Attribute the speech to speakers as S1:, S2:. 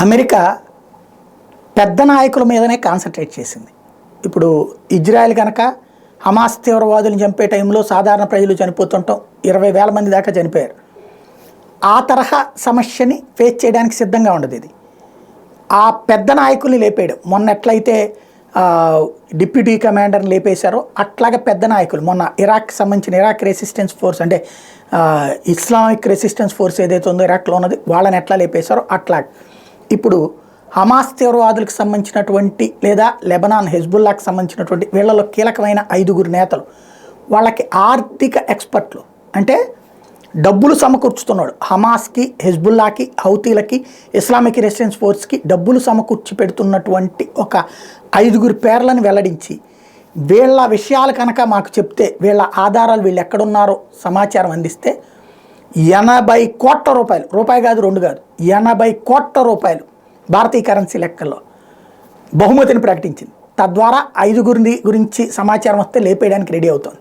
S1: America పెద్ద నాయకుల మీదనే కాన్సన్ట్రేట్ చేసింది. ఇప్పుడు ఇజ్రాయెల్ కనుక హమాస్ తీవ్రవాదులను చంపే టైంలో సాధారణ ప్రజలు చనిపోతుంటాం, 20,000 మంది దాకా చనిపోయారు. ఆ తరహా సమస్యని ఫేస్ చేయడానికి సిద్ధంగా ఉండదు ఇది. ఆ పెద్ద నాయకుల్ని లేపేయడం, మొన్న ఎట్లయితే డిప్యూటీ కమాండర్ని లేపేశారో అట్లాగే పెద్ద నాయకులు మొన్న ఇరాక్ సంబంధించిన ఇరాక్ రెసిస్టెన్స్ ఫోర్స్ అంటే ఇస్లామిక్ రెసిస్టెన్స్ ఫోర్స్ ఏదైతే ఉందో ఇరాక్లో ఉన్నది, వాళ్ళని ఎట్లా లేపేశారో అట్లా ఇప్పుడు హమాస్ తీవ్రవాదులకు సంబంధించినటువంటి లేదా లెబనాన్ హెజ్బుల్లాకి సంబంధించినటువంటి వీళ్ళలో కీలకమైన 5 నేతలు, వాళ్ళకి ఆర్థిక ఎక్స్పర్ట్లు అంటే డబ్బులు సమకూర్చుతున్నాడు. హమాస్కి, హెజ్బుల్లాకి, హౌతీలకి, ఇస్లామిక్ రెసిస్టెన్స్ ఫోర్స్కి డబ్బులు సమకూర్చి పెడుతున్నటువంటి ఒక 5 పేర్లను వెల్లడించి వీళ్ళ విషయాలు కనుక మాకు చెప్తే, వీళ్ళ ఆధారాలు వీళ్ళు ఎక్కడున్నారో సమాచారం అందిస్తే 80 కోట్ల రూపాయలు, రూపాయి కాదు 2 కాదు 80 కోట్ల రూపాయలు భారతీయ కరెన్సీ లెక్కల్లో బహుమతిని ప్రకటించింది. తద్వారా 5 గురించి సమాచారం వస్తే లేపేయడానికి రెడీ అవుతుంది.